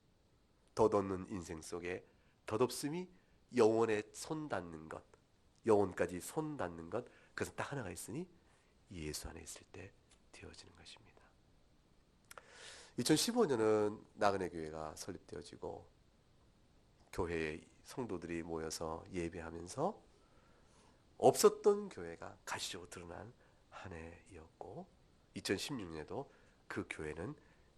덧없는 인생 속에 덧없음이 영원에 손 닿는 것, 영혼까지 손 닿는 것, 그것은 딱 하나가 있으니 예수 안에 있을 때 되어지는 것입니다. 2015년은 나그네 교회가 설립되어지고 교회에 성도들이 모여서 예배하면서 없었던 교회가 가시적으로 드러난 한 해이었고 2016년에도 그 교회는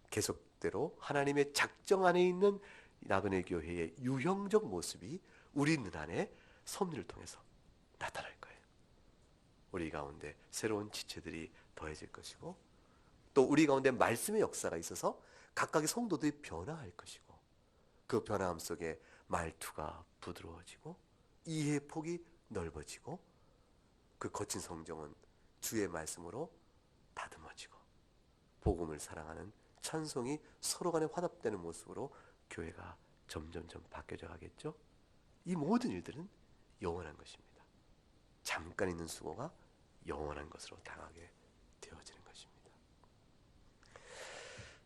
계속대로 하나님의 작정 안에 있는 나그네 교회의 유형적 모습이 우리 눈 안에 섭리를 통해서 나타날 거예요. 우리 가운데 새로운 지체들이 더해질 것이고 또 우리 가운데 말씀의 역사가 있어서 각각의 성도들이 변화할 것이고 그 변화함 속에 말투가 부드러워지고 이해의 폭이 넓어지고 그 거친 성정은 주의 말씀으로 다듬어지고 복음을 사랑하는 찬송이 서로 간에 화답되는 모습으로 교회가 점점점 바뀌어져 가겠죠. 이 모든 일들은 영원한 것입니다. 잠깐 있는 수고가 영원한 것으로 당하게 되어지는 것입니다.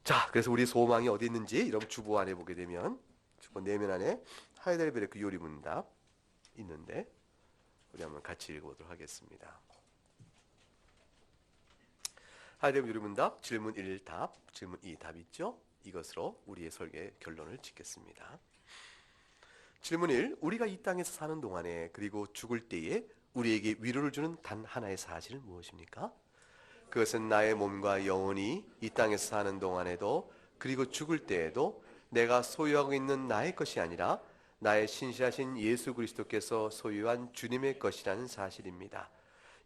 자, 그래서 우리 소망이 어디 있는지 여러분 주보 안에 보게 되면 주보 내면 안에 하이델베르크 요리문답 있는데 우리 한번 같이 읽어보도록 하겠습니다. 하이델베르크 요리문답 질문 1 답, 질문 2 답 있죠? 이것으로 우리의 설계 결론을 짓겠습니다. 질문 1. 우리가 이 땅에서 사는 동안에 그리고 죽을 때에 우리에게 위로를 주는 단 하나의 사실은 무엇입니까? 그것은 나의 몸과 영혼이 이 땅에서 사는 동안에도 그리고 죽을 때에도 내가 소유하고 있는 나의 것이 아니라 나의 신실하신 예수 그리스도께서 소유한 주님의 것이라는 사실입니다.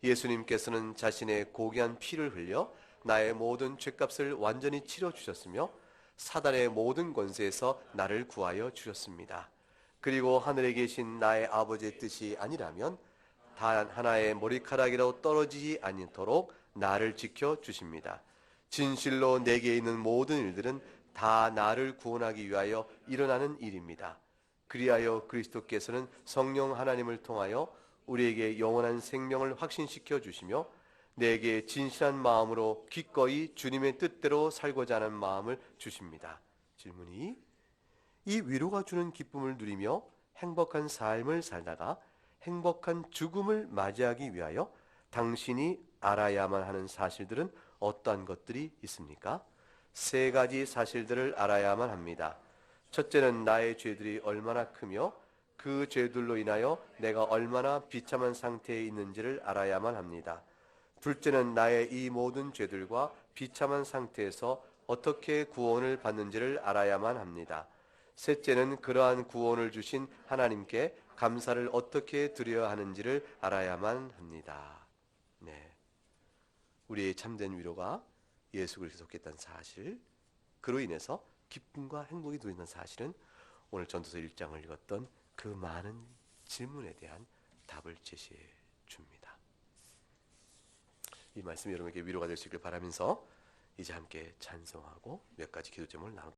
예수님께서는 자신의 고귀한 피를 흘려 나의 모든 죄값을 완전히 치러 주셨으며 사단의 모든 권세에서 나를 구하여 주셨습니다. 그리고 하늘에 계신 나의 아버지의 뜻이 아니라면 단 하나의 머리카락이라도 떨어지지 않도록 나를 지켜 주십니다. 진실로 내게 있는 모든 일들은 다 나를 구원하기 위하여 일어나는 일입니다. 그리하여 그리스도께서는 성령 하나님을 통하여 우리에게 영원한 생명을 확신시켜 주시며 내게 진실한 마음으로 기꺼이 주님의 뜻대로 살고자 하는 마음을 주십니다. 질문이, 이 위로가 주는 기쁨을 누리며 행복한 삶을 살다가 행복한 죽음을 맞이하기 위하여 당신이 알아야만 하는 사실들은 어떠한 것들이 있습니까? 세 가지 사실들을 알아야만 합니다. 첫째는 나의 죄들이 얼마나 크며 그 죄들로 인하여 내가 얼마나 비참한 상태에 있는지를 알아야만 합니다. 둘째는 나의 이 모든 죄들과 비참한 상태에서 어떻게 구원을 받는지를 알아야만 합니다. 셋째는 그러한 구원을 주신 하나님께 감사를 어떻게 드려야 하는지를 알아야만 합니다. 네, 우리의 참된 위로가 예수 그리스도께 속했다는 사실, 그로 인해서 기쁨과 행복이 누리는 사실은 오늘 전도서 1장을 읽었던 그 많은 질문에 대한 답을 제시해 줍니다. 이 말씀이 여러분에게 위로가 될 수 있길 바라면서 이제 함께 찬송하고 몇 가지 기도 제목을 나누